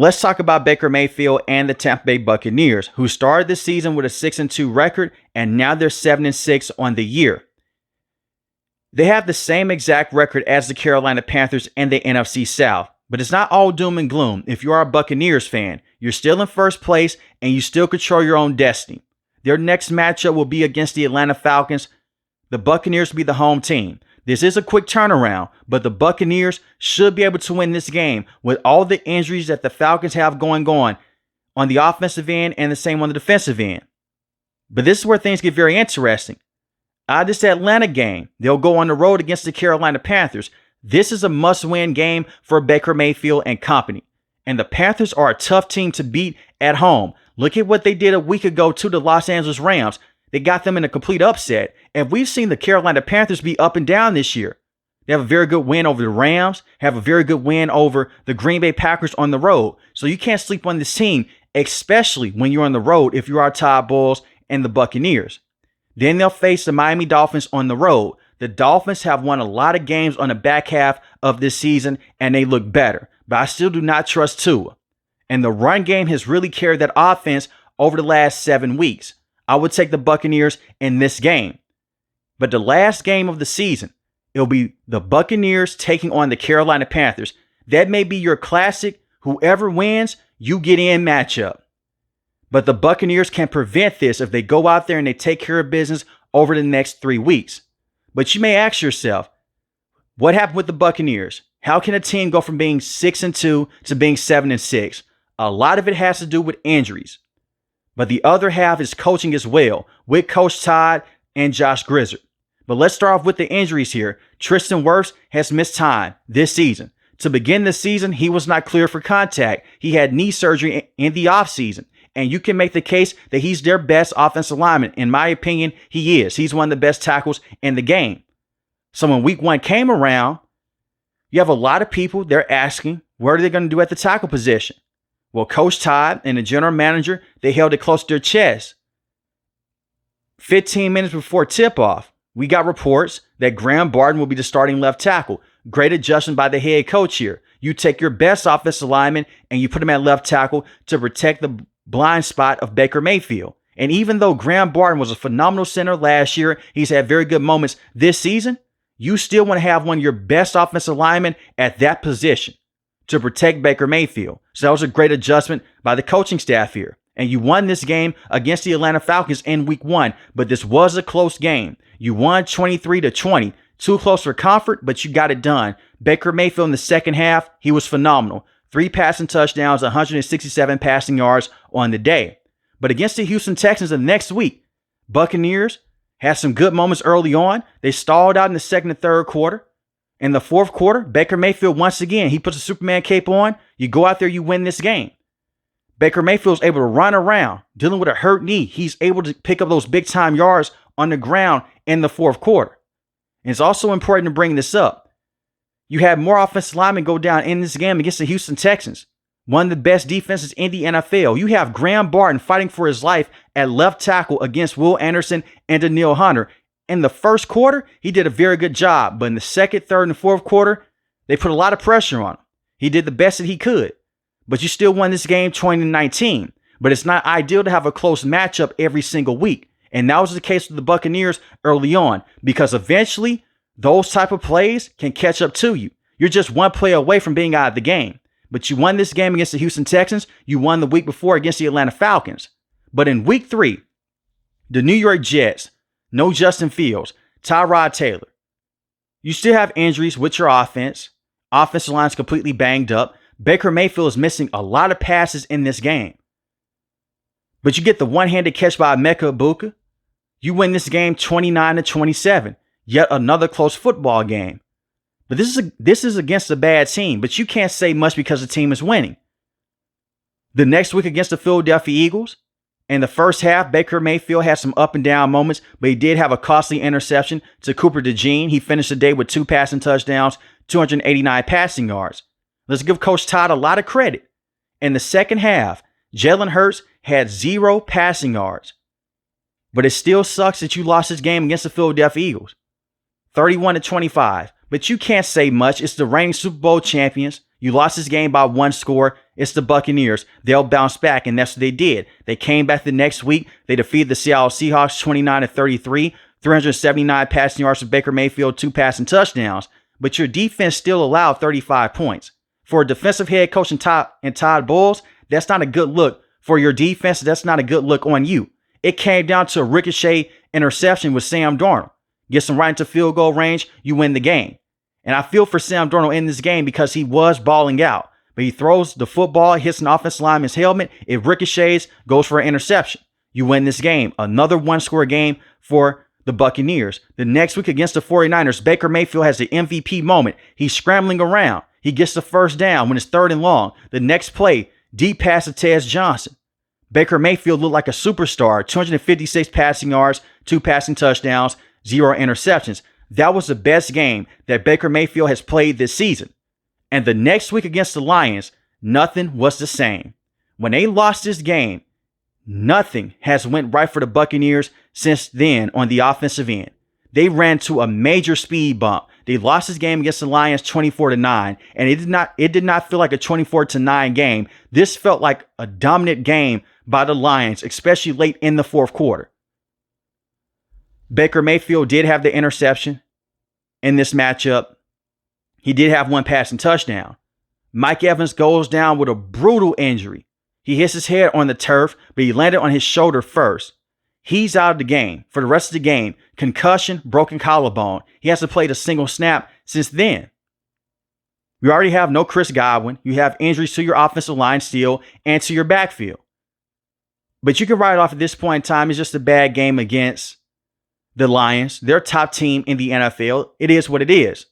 Let's talk about Baker Mayfield and the Tampa Bay Buccaneers, who started the season with a 6-2 record, and now they're 7-6 on the year. They have the same exact record as the Carolina Panthers and the NFC South, but it's not all doom and gloom. If you are a Buccaneers fan, you're still in first place and you still control your own destiny. Their next matchup will be against the Atlanta Falcons. The Buccaneers will be the home team. This is a quick turnaround, but the Buccaneers should be able to win this game with all the injuries that the Falcons have going on the offensive end and the same on the defensive end. But this is where things get very interesting. Out of this Atlanta game, they'll go on the road against the Carolina Panthers. This is a must-win game for Baker Mayfield and company. And the Panthers are a tough team to beat at home. Look at what they did a week ago to the Los Angeles Rams. They got them in a complete upset. And we've seen the Carolina Panthers be up and down this year. They have a very good win over the Rams, have a very good win over the Green Bay Packers on the road. So you can't sleep on this team, especially when you're on the road if you are Todd Bowles and the Buccaneers. Then they'll face the Miami Dolphins on the road. The Dolphins have won a lot of games on the back half of this season, and they look better. But I still do not trust Tua. And the run game has really carried that offense over the last 7 weeks. I would take the Buccaneers in this game. But the last game of the season, it'll be the Buccaneers taking on the Carolina Panthers. That may be your classic, whoever wins, you get in matchup. But the Buccaneers can prevent this if they go out there and they take care of business over the next 3 weeks. But you may ask yourself, what happened with the Buccaneers? How can a team go from being 6-2 to being 7-6? A lot of it has to do with injuries. But the other half is coaching as well, with Coach Todd and Josh Grizzard. But let's start off with the injuries here. Tristan Wirfs has missed time this season. To begin the season, he was not cleared for contact. He had knee surgery in the offseason. And you can make the case that he's their best offensive lineman. In my opinion, he is. He's one of the best tackles in the game. So when week 1 came around, you have a lot of people, they're asking, what are they going to do at the tackle position? Well, Coach Todd and the general manager, they held it close to their chest. 15 minutes before tip-off, we got reports that Graham Barton will be the starting left tackle. Great adjustment by the head coach here. You take your best offensive lineman and you put him at left tackle to protect the blind spot of Baker Mayfield. And even though Graham Barton was a phenomenal center last year, he's had very good moments this season, you still want to have one of your best offensive linemen at that position to protect Baker Mayfield. So that was a great adjustment by the coaching staff here. And you won this game against the Atlanta Falcons in week 1, but this was a close game. You won 23-20. Too close for comfort, but you got it done. Baker Mayfield in the second half, he was phenomenal. 3 passing touchdowns, 167 passing yards on the day. But against the Houston Texans the next week, Buccaneers had some good moments early on. They stalled out in the second and third quarter. In the fourth quarter, Baker Mayfield, once again, he puts a Superman cape on. You go out there, you win this game. Baker Mayfield's able to run around, dealing with a hurt knee. He's able to pick up those big-time yards on the ground in the fourth quarter. And it's also important to bring this up. You had more offensive linemen go down in this game against the Houston Texans, one of the best defenses in the NFL. You have Graham Barton fighting for his life at left tackle against Will Anderson and Danielle Hunter. In the first quarter, he did a very good job. But in the second, third, and fourth quarter, they put a lot of pressure on him. He did the best that he could. But you still won this game 20-19. But it's not ideal to have a close matchup every single week. And that was the case with the Buccaneers early on. Because eventually, those type of plays can catch up to you. You're just one play away from being out of the game. But you won this game against the Houston Texans. You won the week before against the Atlanta Falcons. But in week 3, the New York Jets, no Justin Fields, Tyrod Taylor. You still have injuries with your offense. Offensive line's completely banged up. Baker Mayfield is missing a lot of passes in this game. But you get the one-handed catch by Emeka Egbuka. You win this game 29-27. Yet another close football game. But this is against a bad team. But you can't say much because the team is winning. The next week against the Philadelphia Eagles, in the first half, Baker Mayfield had some up and down moments, but he did have a costly interception to Cooper DeJean. He finished the day with 2 passing touchdowns, 289 passing yards. Let's give Coach Todd a lot of credit. In the second half, Jalen Hurts had 0 passing yards. But it still sucks that you lost this game against the Philadelphia Eagles. 31-25. But you can't say much. It's the reigning Super Bowl champions. You lost this game by 1 score. It's the Buccaneers. They'll bounce back, and that's what they did. They came back the next week. They defeated the Seattle Seahawks 29-33, 379 passing yards for Baker Mayfield, 2 passing touchdowns. But your defense still allowed 35 points. For a defensive head coach in Todd Bowles, that's not a good look. For your defense, that's not a good look on you. It came down to a ricochet interception with Sam Darnold. Gets him right into field goal range, you win the game. And I feel for Sam Darnold in this game because he was balling out. But he throws the football, hits an offensive lineman's helmet, it ricochets, goes for an interception. You win this game. Another 1-score game for the Buccaneers. The next week against the 49ers, Baker Mayfield has the MVP moment. He's scrambling around. He gets the first down when it's 3rd and long. The next play, deep pass to Tez Johnson. Baker Mayfield looked like a superstar. 256 passing yards, 2 passing touchdowns, 0 interceptions. That was the best game that Baker Mayfield has played this season. And the next week against the Lions, nothing was the same. When they lost this game, nothing has went right for the Buccaneers since then on the offensive end. They ran to a major speed bump. They lost this game against the Lions 24-9, and it did not feel like a 24-9 game. This felt like a dominant game by the Lions, especially late in the 4th quarter. Baker Mayfield did have the interception in this matchup. He did have 1 passing touchdown. Mike Evans goes down with a brutal injury. He hits his head on the turf, but he landed on his shoulder first. He's out of the game for the rest of the game. Concussion, broken collarbone. He hasn't played a single snap since then. You already have no Chris Godwin. You have injuries to your offensive line still and to your backfield. But you can write it off at this point in time. It's just a bad game against the Lions. They're a top team in the NFL. It is what it is.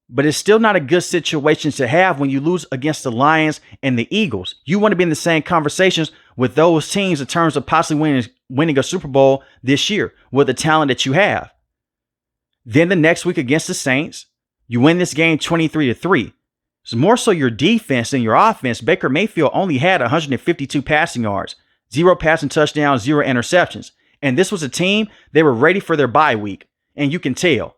But it's still not a good situation to have when you lose against the Lions and the Eagles. You want to be in the same conversations with those teams in terms of possibly winning a Super Bowl this year with the talent that you have. Then the next week against the Saints, you win this game 23-3. It's more so your defense than your offense. Baker Mayfield only had 152 passing yards, 0 passing touchdowns, 0 interceptions. And this was a team, they were ready for their bye week. And you can tell.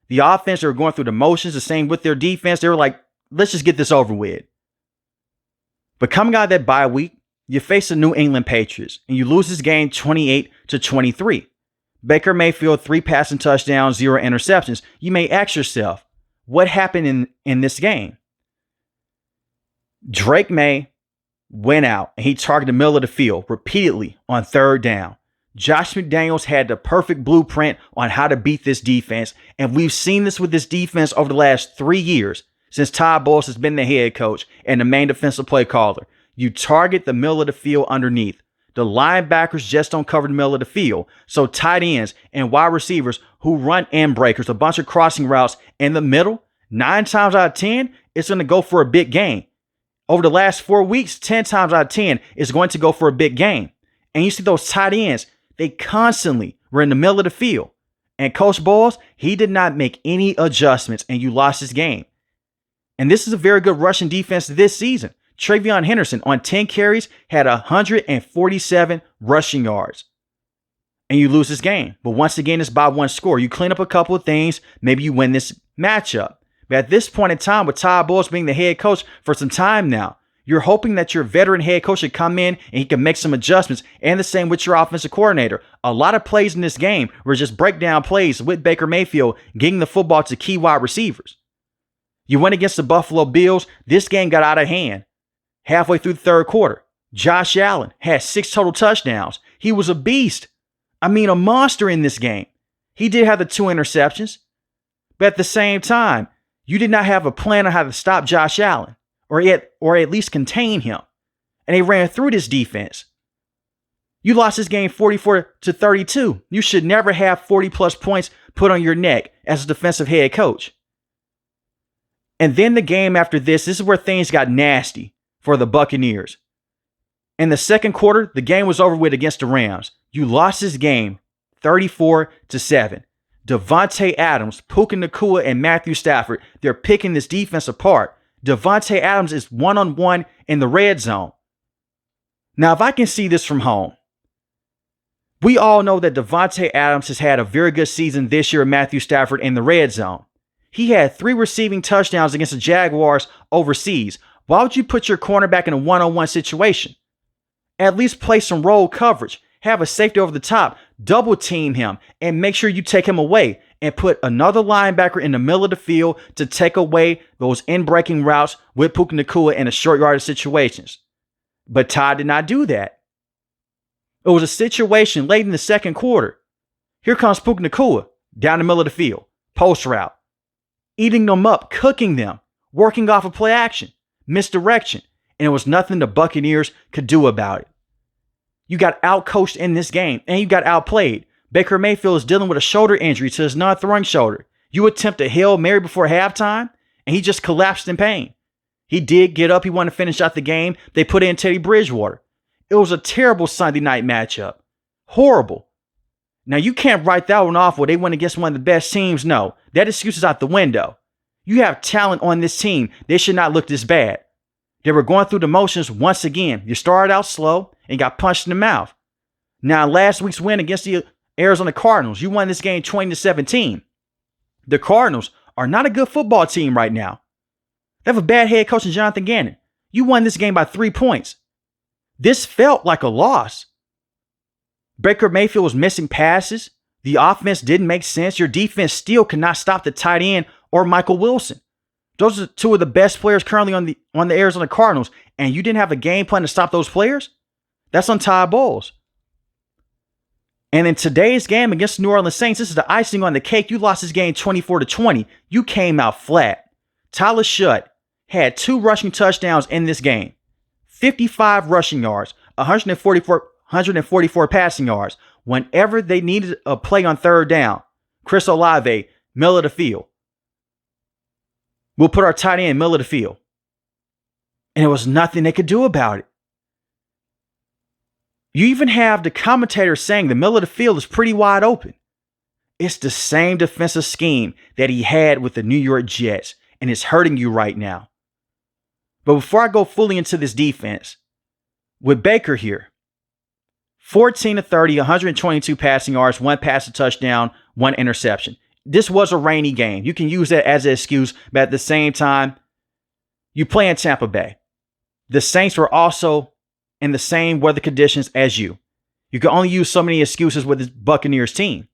The offense, they were going through the motions, the same with their defense. They were like, let's just get this over with. But coming out of that bye week, you face the New England Patriots, and you lose this game 28-23. Baker Mayfield, 3 passing touchdowns, 0 interceptions. You may ask yourself, what happened in this game? Drake May went out, and he targeted the middle of the field repeatedly on 3rd down. Josh McDaniels had the perfect blueprint on how to beat this defense, and we've seen this with this defense over the last 3 years since Todd Bowles has been the head coach and the main defensive play caller. You target the middle of the field underneath. The linebackers just don't cover the middle of the field. So tight ends and wide receivers who run end breakers, a bunch of crossing routes in the middle, 9 times out of 10, it's going to go for a big game. Over the last 4 weeks, 10 times out of 10 is going to go for a big game. And you see those tight ends, they constantly were in the middle of the field. And Coach Bowles, he did not make any adjustments, and you lost this game. And this is a very good rushing defense this season. Travion Henderson on 10 carries had 147 rushing yards. And you lose this game. But once again, it's by 1 score. You clean up a couple of things. Maybe you win this matchup. But at this point in time, with Todd Bowles being the head coach for some time now, you're hoping that your veteran head coach should come in and he can make some adjustments. And the same with your offensive coordinator. A lot of plays in this game were just breakdown plays with Baker Mayfield getting the football to key wide receivers. You went against the Buffalo Bills. This game got out of hand. Halfway through the 3rd quarter, Josh Allen had 6 total touchdowns. He was a beast. I mean, a monster in this game. He did have the 2 interceptions. But at the same time, you did not have a plan on how to stop Josh Allen or at least contain him. And they ran through this defense. You lost this game 44-32. You should never have 40-plus points put on your neck as a defensive head coach. And then the game after this is where things got nasty for the Buccaneers. In the 2nd quarter, the game was over with against the Rams. You lost this game 34-7. Devontae Adams, Puka Nacua, and Matthew Stafford, they're picking this defense apart. Devontae Adams is one-on-one in the red zone. Now, if I can see this from home, we all know that Devontae Adams has had a very good season this year with Matthew Stafford in the red zone. He had 3 receiving touchdowns against the Jaguars overseas. Why would you put your cornerback in a one-on-one situation? At least play some roll coverage. Have a safety over the top. Double team him and make sure you take him away and put another linebacker in the middle of the field to take away those in-breaking routes with Puka Nacua in a short yardage situations. But Todd did not do that. It was a situation late in the second quarter. Here comes Puka Nacua down the middle of the field. Post route. Eating them up, cooking them, working off of play action, misdirection, and it was nothing the Buccaneers could do about it. You got outcoached in this game, and you got outplayed. Baker Mayfield is dealing with a shoulder injury to his non-throwing shoulder. You attempt a Hail Mary before halftime, and he just collapsed in pain. He did get up. He wanted to finish out the game. They put in Teddy Bridgewater. It was a terrible Sunday night matchup. Horrible. Now, you can't write that one off where they went against one of the best teams. No, that excuse is out the window. You have talent on this team. They should not look this bad. They were going through the motions once again. You started out slow and got punched in the mouth. Now, last week's win against the Arizona Cardinals, you won this game 20-17. The Cardinals are not a good football team right now. They have a bad head coach in Jonathan Gannon. You won this game by 3 points. This felt like a loss. Baker Mayfield was missing passes. The offense didn't make sense. Your defense still could not stop the tight end or Michael Wilson. Those are 2 of the best players currently on the Arizona Cardinals, and you didn't have a game plan to stop those players? That's on Todd Bowles. And in today's game against the New Orleans Saints, this is the icing on the cake. You lost this game 24-20. You came out flat. Tyler Shutt had 2 rushing touchdowns in this game. 55 rushing yards, 144 passing yards. Whenever they needed a play on third down, Chris Olave, middle of the field. We'll put our tight end middle of the field. And there was nothing they could do about it. You even have the commentator saying the middle of the field is pretty wide open. It's the same defensive scheme that he had with the New York Jets, and it's hurting you right now. But before I go fully into this defense, with Baker here, 14-30, 122 passing yards, 1 passing touchdown, 1 interception. This was a rainy game. You can use that as an excuse, but at the same time, you play in Tampa Bay. The Saints were also in the same weather conditions as you. You can only use so many excuses with this Buccaneers team.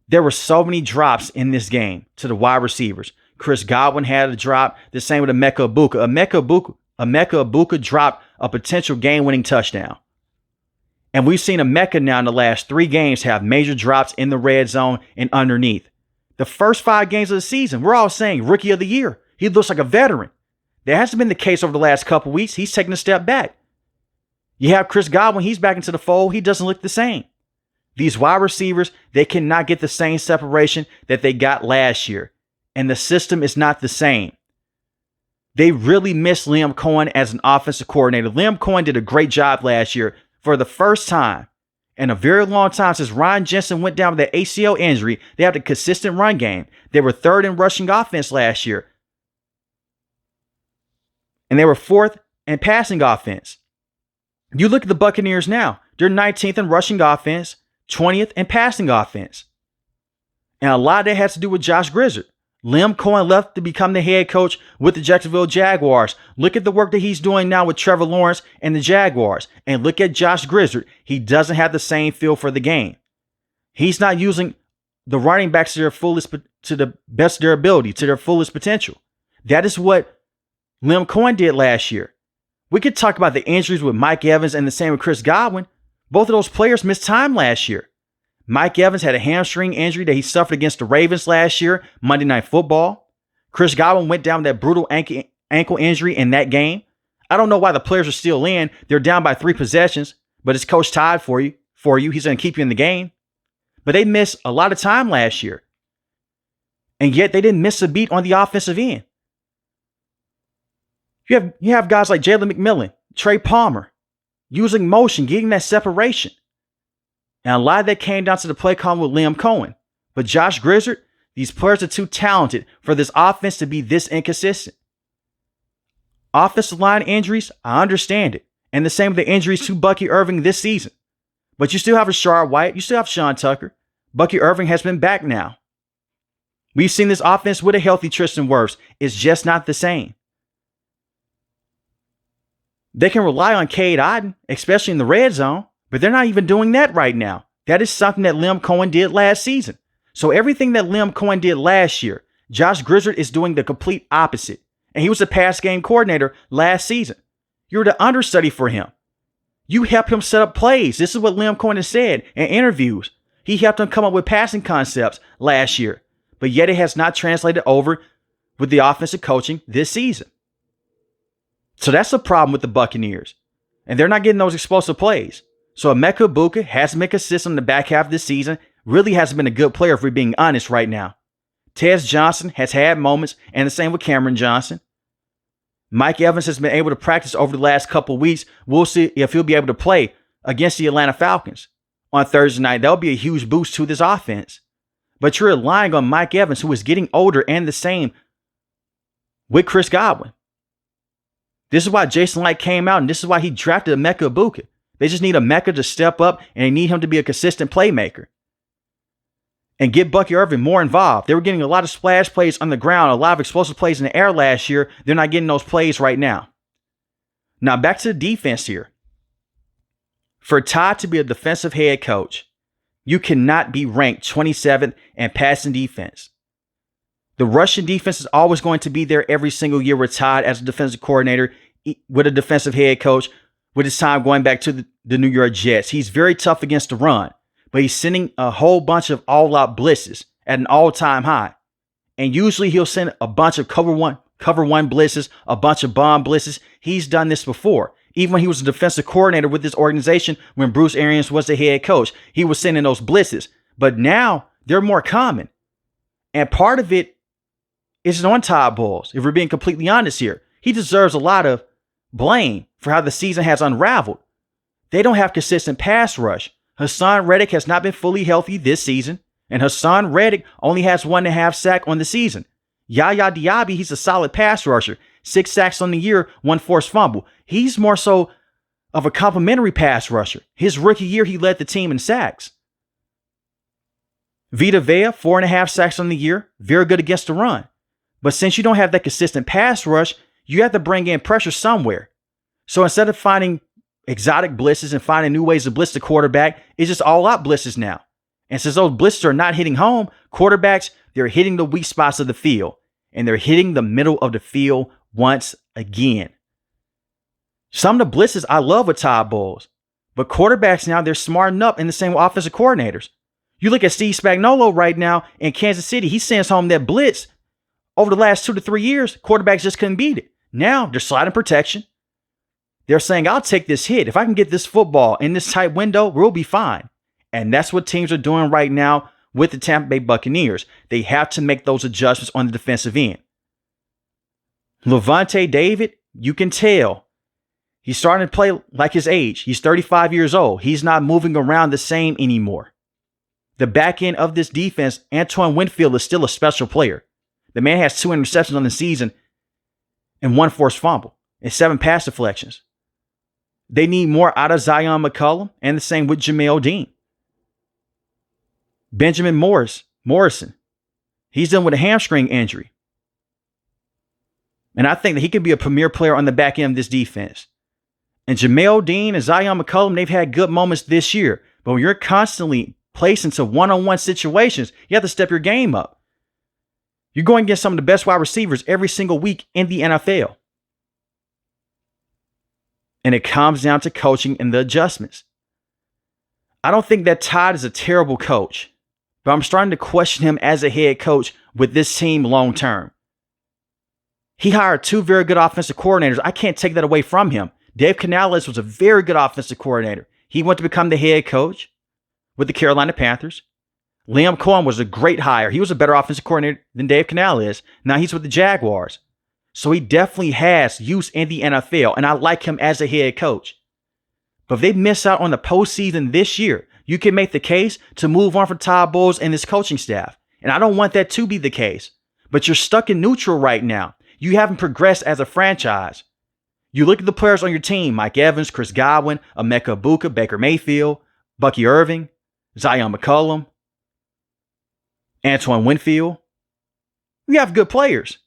There were so many drops in this game to the wide receivers. Chris Godwin had a drop. The same with Emeka Egbuka. Emeka Egbuka dropped a potential game-winning touchdown. And we've seen Emeka now in the last 3 games have major drops in the red zone and underneath. The first 5 games of the season, we're all saying Rookie of the Year. He looks like a veteran. That hasn't been the case over the last couple weeks. He's taken a step back. You have Chris Godwin. He's back into the fold. He doesn't look the same. These wide receivers, they cannot get the same separation that they got last year. And the system is not the same. They really miss Liam Cohen as an offensive coordinator. Liam Cohen did a great job last year. For the first time in a very long time since Ryan Jensen went down with that ACL injury, they have a consistent run game. They were 3rd in rushing offense last year. And they were 4th in passing offense. You look at the Buccaneers now. They're 19th in rushing offense, 20th in passing offense. And a lot of that has to do with Josh Grizzard. Liam Cohen left to become the head coach with the Jacksonville Jaguars. Look at the work that he's doing now with Trevor Lawrence and the Jaguars. And look at Josh Grizzard. He doesn't have the same feel for the game. He's not using the running backs to the best of their ability, to their fullest potential. That is what Liam Cohen did last year. We could talk about the injuries with Mike Evans and the same with Chris Godwin. Both of those players missed time last year. Mike Evans had a hamstring injury that he suffered against the Ravens last year, Monday Night Football. Chris Godwin went down with that brutal ankle injury in that game. I don't know why the players are still in. They're down by 3 possessions, but it's Coach Todd for you. He's going to keep you in the game. But they missed a lot of time last year. And yet they didn't miss a beat on the offensive end. You have guys like Jalen McMillan, Trey Palmer, using motion, getting that separation. And a lot of that came down to the play call with Liam Cohen. But Josh Grizzard, these players are too talented for this offense to be this inconsistent. Offensive line injuries, I understand it. And the same with the injuries to Bucky Irving this season. But you still have Rashard White. You still have Sean Tucker. Bucky Irving has been back now. We've seen this offense with a healthy Tristan Wirfs. It's just not the same. They can rely on Cade Otton, especially in the red zone, but they're not even doing that right now. That is something that Liam Cohen did last season. So everything that Liam Cohen did last year, Josh Grizzard is doing the complete opposite. And he was a pass game coordinator last season. You're the understudy for him. You help him set up plays. This is what Liam Cohen has said in interviews. He helped him come up with passing concepts last year, but yet it has not translated over with the offensive coaching this season. So that's the problem with the Buccaneers. And they're not getting those explosive plays. So Emeka Egbuka hasn't been consistent in the back half of this season. Really hasn't been a good player if we're being honest right now. Tez Johnson has had moments, and the same with Cameron Johnson. Mike Evans has been able to practice over the last couple of weeks. We'll see if he'll be able to play against the Atlanta Falcons on Thursday night. That'll be a huge boost to this offense. But you're relying on Mike Evans, who is getting older, and the same with Chris Godwin. This is why Jason Light came out, and this is why he drafted Emeka Egbuka. They just need Emeka to step up, and they need him to be a consistent playmaker and get Bucky Irving more involved. They were getting a lot of splash plays on the ground, a lot of explosive plays in the air last year. They're not getting those plays right now. Now back to the defense here. For Todd to be a defensive head coach, you cannot be ranked 27th in passing defense. The rushing defense is always going to be there every single year with Todd as a defensive coordinator, with a defensive head coach, with his time going back to the New York Jets. He's very tough against the run, but he's sending a whole bunch of all-out blitzes at an all-time high. And usually he'll send a bunch of cover one blitzes, a bunch of bomb blitzes. He's done this before. Even when he was a defensive coordinator with this organization, when Bruce Arians was the head coach, he was sending those blitzes. But now they're more common. And part of it is on Todd Bowles. If we're being completely honest here, he deserves a lot of blame for how the season has unraveled. They don't have consistent pass rush. Hassan Reddick has not been fully healthy this season, and Hassan Reddick only has 1.5 sacks on the season. Yaya Diaby, he's a solid pass rusher. 6 sacks on the year, 1 forced fumble. He's more so of a complimentary pass rusher. His rookie year, he led the team in sacks. Vita Vea, 4.5 sacks on the year. Very good against the run. But since you don't have that consistent pass rush, you have to bring in pressure somewhere. So instead of finding exotic blitzes and finding new ways to blitz the quarterback, it's just all-out blitzes now. And since those blitzes are not hitting home, quarterbacks, they're hitting the weak spots of the field. And they're hitting the middle of the field once again. Some of the blitzes I love with Todd Bowles. But quarterbacks now, they're smarting up in the same with offensive coordinators. You look at Steve Spagnuolo right now in Kansas City. He sends home that blitz. Over the last 2 to 3 years, quarterbacks just couldn't beat it. Now they're sliding protection. They're saying, I'll take this hit. If I can get this football in this tight window, we'll be fine. And that's what teams are doing right now with the Tampa Bay Buccaneers. They have to make those adjustments on the defensive end. Levante David, you can tell. He's starting to play like his age. He's 35 years old. He's not moving around the same anymore. The back end of this defense, Antoine Winfield is still a special player. The man has 2 interceptions on the season and 1 forced fumble and 7 pass deflections. They need more out of Zion McCollum, and the same with Jamel Dean. Benjamin Morrison, he's dealing with a hamstring injury. And I think that he could be a premier player on the back end of this defense. And Jamel Dean and Zion McCollum, they've had good moments this year. But when you're constantly placed into one-on-one situations, you have to step your game up. You're going against some of the best wide receivers every single week in the NFL. And it comes down to coaching and the adjustments. I don't think that Todd is a terrible coach, but I'm starting to question him as a head coach with this team long term. He hired 2 very good offensive coordinators. I can't take that away from him. Dave Canales was a very good offensive coordinator. He went to become the head coach with the Carolina Panthers. Liam Cohen was a great hire. He was a better offensive coordinator than Dave Canales. Now he's with the Jaguars. So he definitely has use in the NFL, and I like him as a head coach. But if they miss out on the postseason this year, you can make the case to move on from Todd Bowles and his coaching staff. And I don't want that to be the case. But you're stuck in neutral right now. You haven't progressed as a franchise. You look at the players on your team, Mike Evans, Chris Godwin, Emeka Egbuka, Baker Mayfield, Bucky Irving, Zion McCollum, Antoine Winfield. We have good players.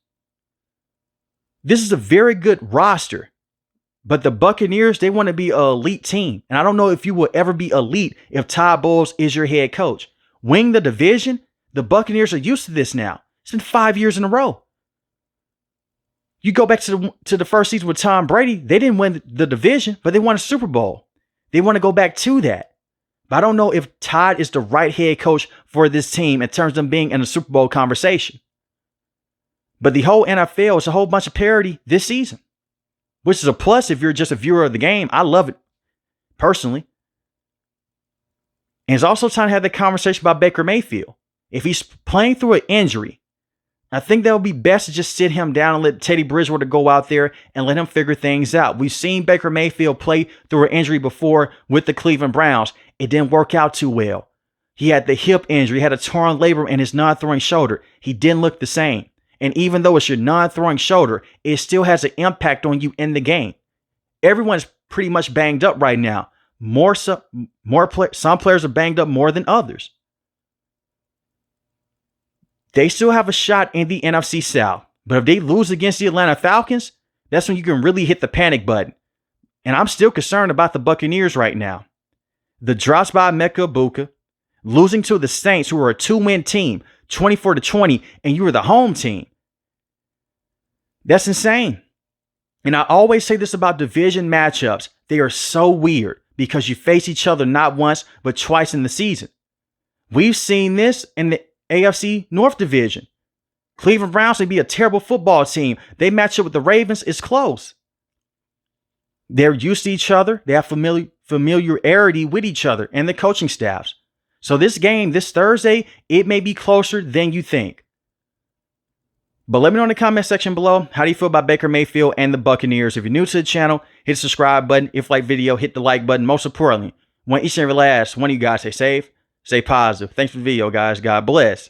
This is a very good roster. But the Buccaneers, they want to be an elite team. And I don't know if you will ever be elite if Todd Bowles is your head coach. Winning the division, the Buccaneers are used to this now. It's been 5 years in a row. You go back to the first season with Tom Brady, they didn't win the division, but they won a Super Bowl. They want to go back to that. But I don't know if Todd is the right head coach for this team in terms of them being in a Super Bowl conversation. But the whole NFL is a whole bunch of parity this season, which is a plus if you're just a viewer of the game. I love it personally. And it's also time to have the conversation about Baker Mayfield. If he's playing through an injury, I think that would be best to just sit him down and let Teddy Bridgewater go out there and let him figure things out. We've seen Baker Mayfield play through an injury before with the Cleveland Browns. It didn't work out too well. He had the hip injury, he had a torn labrum in his non-throwing shoulder. He didn't look the same. And even though it's your non-throwing shoulder, it still has an impact on you in the game. Everyone's pretty much banged up right now. Some players are banged up more than others. They still have a shot in the NFC South. But if they lose against the Atlanta Falcons, that's when you can really hit the panic button. And I'm still concerned about the Buccaneers right now. The drops by Mecca Ibuka, losing to the Saints, who are a 2-win team, 24-20, and you were the home team. That's insane. And I always say this about division matchups. They are so weird because you face each other not once, but twice in the season. We've seen this in the AFC North Division. Cleveland Browns may be a terrible football team. They match up with the Ravens. It's close. They're used to each other. They have familiarity with each other and the coaching staffs. So this game, this Thursday, it may be closer than you think. But let me know in the comment section below, how do you feel about Baker Mayfield and the Buccaneers? If you're new to the channel, hit the subscribe button. If you like video, hit the like button. Most importantly, want each and every last one of you guys stay safe, stay positive. Thanks for the video, guys. God bless.